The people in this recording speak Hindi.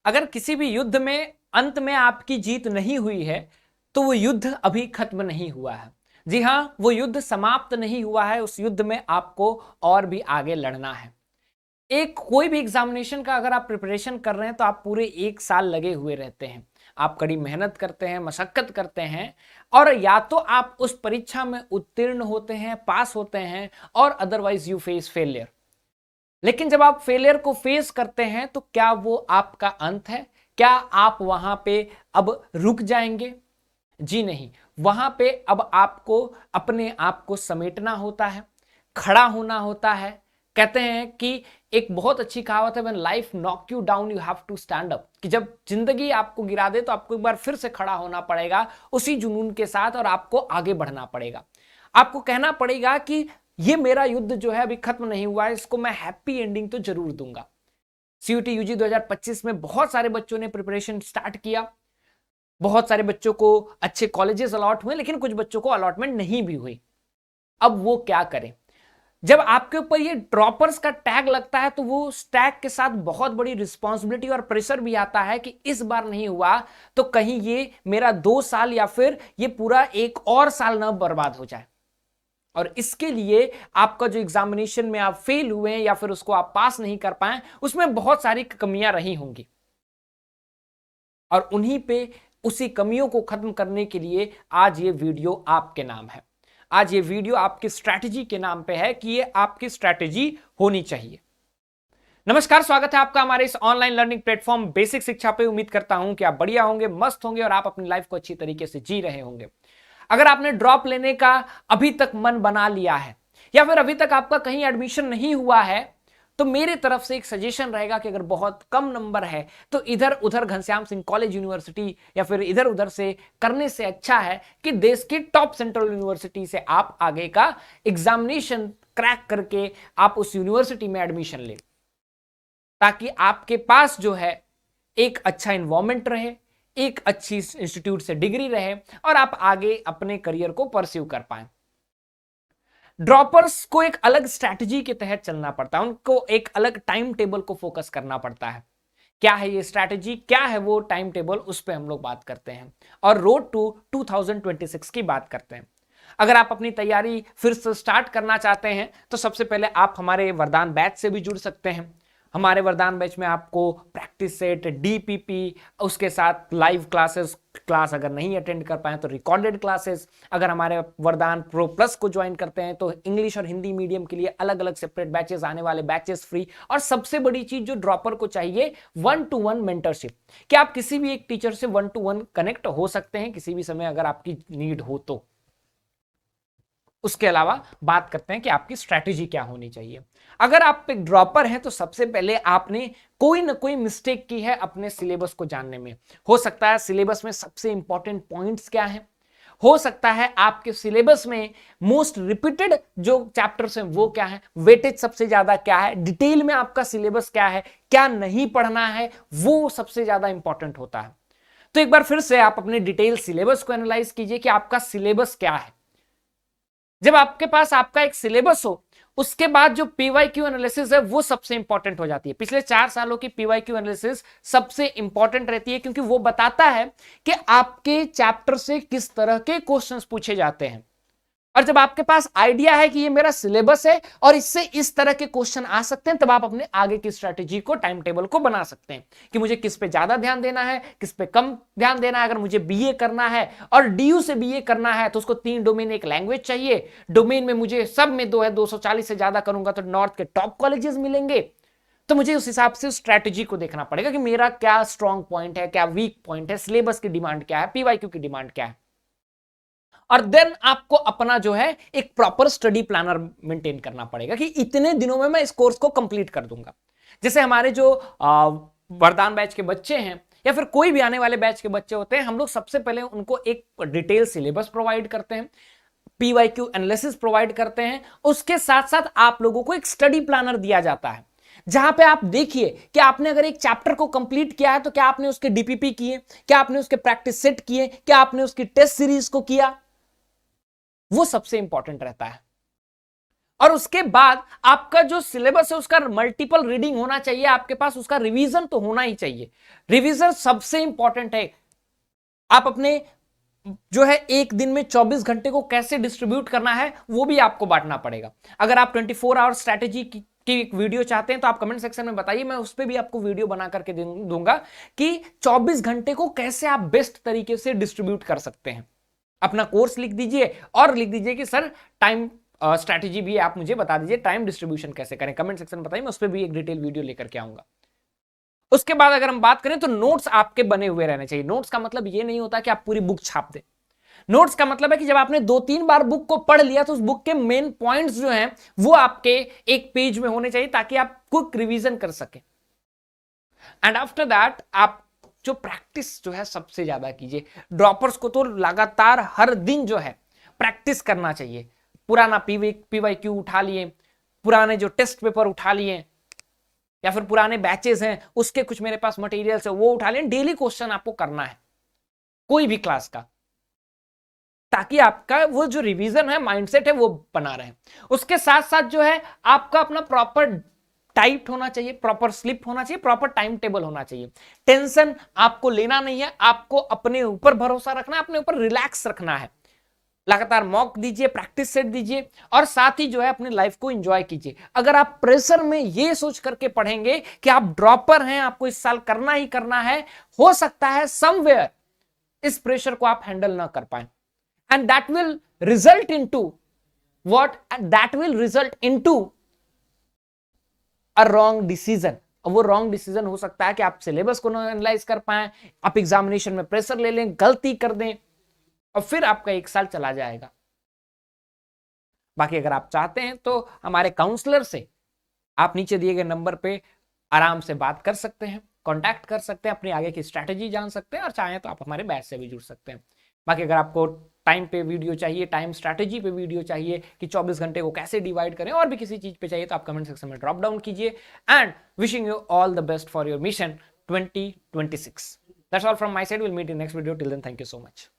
अगर किसी भी युद्ध में अंत में आपकी जीत नहीं हुई है तो वो युद्ध अभी खत्म नहीं हुआ है। जी हाँ, वो युद्ध समाप्त नहीं हुआ है। उस युद्ध में आपको और भी आगे लड़ना है। एक कोई भी एग्जामिनेशन का अगर आप प्रिपरेशन कर रहे हैं तो आप पूरे 1 साल लगे हुए रहते हैं। आप कड़ी मेहनत करते हैं, मशक्कत करते हैं, और या तो आप उस परीक्षा में उत्तीर्ण होते हैं, पास होते हैं, और अदरवाइज यू फेस फेलियर। लेकिन जब आप फेलियर को फेस करते हैं तो क्या वो आपका अंत है? क्या आप वहां पे अब रुक जाएंगे? जी नहीं। वहां पे अब आपको अपने आप को समेटना होता है, खड़ा होना होता है। कहते हैं कि एक बहुत अच्छी कहावत है, when life knock you down you have to stand up, कि जब जिंदगी आपको गिरा दे तो आपको एक बार फिर से खड़ा होना पड़ेगा उसी जुनून के साथ, और आपको आगे बढ़ना पड़ेगा। आपको कहना पड़ेगा कि ये मेरा युद्ध जो है अभी खत्म नहीं हुआ है, इसको मैं हैप्पी एंडिंग तो जरूर दूंगा। सीयूटी यूजी 2025 में बहुत सारे बच्चों ने प्रिपरेशन स्टार्ट किया। बहुत सारे बच्चों को अच्छे कॉलेजेस अलॉट हुए, लेकिन कुछ बच्चों को अलॉटमेंट नहीं भी हुई। अब वो क्या करें? जब आपके ऊपर ये ड्रॉपर्स का टैग लगता है तो वो टैग के साथ बहुत बड़ी रिस्पॉन्सिबिलिटी और प्रेशर भी आता है कि इस बार नहीं हुआ तो कहीं ये मेरा 2 साल या फिर ये पूरा एक और साल ना बर्बाद हो जाए। और इसके लिए आपका जो एग्जामिनेशन में आप फेल हुए हैं या फिर उसको आप पास नहीं कर पाए, उसमें बहुत सारी कमियां रही होंगी, और उन्हीं पे उसी कमियों को खत्म करने के लिए आज ये वीडियो आपके नाम है। आज ये वीडियो आपकी स्ट्रैटेजी के नाम पे है कि ये आपकी स्ट्रैटेजी होनी चाहिए। नमस्कार, स्वागत है आपका हमारे इस ऑनलाइन लर्निंग प्लेटफॉर्म बेसिक शिक्षा पे। उम्मीद करता हूं कि आप बढ़िया होंगे, मस्त होंगे और आप अपनी लाइफ को अच्छी तरीके से जी रहे होंगे। अगर आपने ड्रॉप लेने का अभी तक मन बना लिया है या फिर अभी तक आपका कहीं एडमिशन नहीं हुआ है, तो मेरे तरफ से एक सजेशन रहेगा कि अगर बहुत कम नंबर है तो इधर उधर घनश्याम सिंह कॉलेज यूनिवर्सिटी या फिर इधर उधर से करने से अच्छा है कि देश की टॉप सेंट्रल यूनिवर्सिटी से आप आगे का एग्जामिनेशन क्रैक करके आप उस यूनिवर्सिटी में एडमिशन ले, ताकि आपके पास जो है एक अच्छा इन्वायरमेंट रहे, एक अच्छी इंस्टीट्यूट से डिग्री रहे, और आप आगे अपने करियर को परस्यू कर पाए। ड्रॉपर्स को एक अलग स्ट्रैटेजी के तहत चलना पड़ता है, उनको एक अलग टाइम टेबल को फोकस करना पड़ता है। क्या है ये स्ट्रैटेजी, क्या है वो टाइम टेबल, उस पर हम लोग बात करते हैं और रोड टू 2026 की बात करते हैं। अगर आप अपनी तैयारी फिर से स्टार्ट करना चाहते हैं तो सबसे पहले आप हमारे वरदान बैच से भी जुड़ सकते हैं। हमारे वरदान बैच में आपको प्रैक्टिस सेट, डीपीपी, उसके साथ लाइव क्लास अगर नहीं अटेंड कर पाए तो रिकॉर्डेड क्लासेस। अगर हमारे वरदान प्रो प्लस को ज्वाइन करते हैं तो इंग्लिश और हिंदी मीडियम के लिए अलग अलग सेपरेट बैचेस आने वाले, बैचेस फ्री। और सबसे बड़ी चीज जो ड्रॉपर को चाहिए, 1-to-1 मेंटरशिप, कि आप किसी भी एक टीचर से 1-to-1 कनेक्ट हो सकते हैं किसी भी समय अगर आपकी नीड हो तो। उसके अलावा बात करते हैं कि आपकी स्ट्रैटेजी क्या होनी चाहिए। अगर आप एक ड्रॉपर हैं तो सबसे पहले आपने कोई ना कोई मिस्टेक की है अपने सिलेबस को जानने में। हो सकता है सिलेबस में सबसे इंपॉर्टेंट पॉइंट्स क्या हैं, हो सकता है आपके सिलेबस में मोस्ट रिपीटेड जो चैप्टर्स हैं वो क्या है, वेटेज सबसे ज्यादा क्या है, डिटेल में आपका सिलेबस क्या है, क्या नहीं पढ़ना है, वो सबसे ज्यादा इंपॉर्टेंट होता है। तो एक बार फिर से आप अपने डिटेल सिलेबस को एनालाइज कीजिए कि आपका सिलेबस क्या है। जब आपके पास आपका एक सिलेबस हो, उसके बाद जो पीवाईक्यू एनालिसिस है वो सबसे इंपॉर्टेंट हो जाती है। पिछले 4 सालों की पीवाईक्यू एनालिसिस सबसे इंपॉर्टेंट रहती है, क्योंकि वो बताता है कि आपके चैप्टर से किस तरह के क्वेश्चंस पूछे जाते हैं। और जब आपके पास आइडिया है कि ये मेरा सिलेबस है और इससे इस तरह के क्वेश्चन आ सकते हैं, तब आप अपने आगे की स्ट्रैटेजी को, टाइम टेबल को बना सकते हैं कि मुझे किस पे ज्यादा ध्यान देना है, किस पे कम ध्यान देना है। अगर मुझे बीए करना है और डीयू से बीए करना है तो उसको 3 डोमेन, एक लैंग्वेज चाहिए, डोमेन में मुझे सब में 2 है, 240 से ज्यादा करूंगा तो नॉर्थ के टॉप कॉलेजेस मिलेंगे। तो मुझे उस हिसाब से स्ट्रैटेजी को देखना पड़ेगा कि मेरा क्या स्ट्रॉन्ग पॉइंट है, क्या वीक पॉइंट है, सिलेबस की डिमांड क्या है, पीवाईक्यू की डिमांड क्या है। और देन आपको अपना जो है एक प्रॉपर स्टडी प्लानर मेंटेन करना पड़ेगा कि इतने दिनों में मैं इस कोर्स को कंप्लीट कर दूंगा। जैसे हमारे जो वरदान बैच के बच्चे हैं या फिर कोई भी आने वाले बैच के बच्चे होते हैं, हम लोग सबसे पहले उनको एक डिटेल सिलेबस प्रोवाइड करते हैं, पीवाईक्यू एनालिसिस प्रोवाइड करते हैं। उसके साथ साथ आप लोगों को एक स्टडी प्लानर दिया जाता है, जहां पे आप देखिए कि आपने अगर एक चैप्टर को कंप्लीट किया है तो क्या आपने उसके डीपीपी किए, क्या आपने उसके प्रैक्टिस सेट किए, क्या आपने उसकी टेस्ट सीरीज को किया। वो सबसे इंपॉर्टेंट रहता है। और उसके बाद आपका जो सिलेबस है उसका मल्टीपल रीडिंग होना चाहिए आपके पास, उसका रिवीजन तो होना ही चाहिए। रिवीजन सबसे इंपॉर्टेंट है। आप अपने जो है एक दिन में 24 घंटे को कैसे डिस्ट्रीब्यूट करना है वो भी आपको बांटना पड़ेगा। अगर आप 24 आवर स्ट्रैटेजी की एक वीडियो चाहते हैं तो आप कमेंट सेक्शन में बताइए, मैं उस पर भी आपको वीडियो बना करके दूंगा कि 24 घंटे को कैसे आप बेस्ट तरीके से डिस्ट्रीब्यूट कर सकते हैं। अपना कोर्स लिख दीजिए और लिख दीजिए कि सर टाइम स्ट्रैटेजी भी आप मुझे बता दीजिए, टाइम डिस्ट्रीब्यूशन कैसे करें, कमेंट सेक्शन में बताइए, मैं उस पर भी एक डिटेल वीडियो लेकर के आऊंगा। उसके बाद अगर हम बात करें तो नोट्स आपके बने हुए रहने चाहिए। नोट्स का मतलब ये नहीं होता कि आप पूरी बुक छाप दें। नोट्स का मतलब है कि जब आपने 2-3 बार बुक को पढ़ लिया तो उस बुक के मेन पॉइंट्स जो हैं वो आपके एक पेज में होने चाहिए ताकि आप क्विक रिवीजन कर सकें। एंड आफ्टर दैट आप जो प्रैक्टिस जो है सबसे ज्यादा कीजिए। ड्रॉपर्स को तो लगातार हर दिन जो है प्रैक्टिस करना चाहिए। पुराना पीवाईक्यू उठा लिए, पुराने जो टेस्ट पेपर उठा लिए, या फिर पुराने बैचेस हैं उसके कुछ मेरे पास मटेरियल्स है वो उठा लें। डेली क्वेश्चन आपको करना है कोई भी क्लास का, ताकि आपका वो जो रिवीजन है, माइंडसेट है, वो बना रहे। उसके साथ साथ जो है आपका अपना प्रॉपर टाइट होना चाहिए, प्रॉपर स्लिप होना चाहिए, प्रॉपर टाइम टेबल होना चाहिए। टेंशन आपको लेना नहीं है, आपको अपने ऊपर भरोसा रखना है, अपने ऊपर रिलैक्स रखना है। लगातार मॉक दीजिए, प्रैक्टिस सेट दीजिए और साथ ही जो है अपनी लाइफ को एंजॉय कीजिए। अगर आप प्रेशर में ये सोच करके पढ़ेंगे कि आप ड्रॉपर हैं, आपको इस साल करना ही करना है, हो सकता है समवेयर इस प्रेशर को आप हैंडल ना कर पाए, and that will result into what, that will result into a wrong decision. वो रॉन्ग डिसीजन हो सकता है कि आप सिलेबस को ना एनालाइज कर पाए, आप एग्जामिनेशन में प्रेशर ले लें, गलती कर दें और फिर आपका एक साल चला जाएगा। बाकी अगर आप चाहते हैं तो हमारे काउंसलर से आप नीचे दिए गए नंबर पे आराम से बात कर सकते हैं, कांटेक्ट कर सकते हैं, अपनी आगे की स्ट्रैटेजी जान सकते हैं और चाहें तो आप हमारे बैच से भी जुड़ सकते हैं। बाकी अगर आपको टाइम पे वीडियो चाहिए, टाइम स्ट्रैटेजी पे वीडियो चाहिए कि 24 घंटे को कैसे डिवाइड करें, और भी किसी चीज पे चाहिए तो आप कमेंट सेक्शन में ड्रॉप डाउन कीजिए। And wishing you all the best for your mission 2026। That's all from my side. Will meet in next video. Till then thank you so much.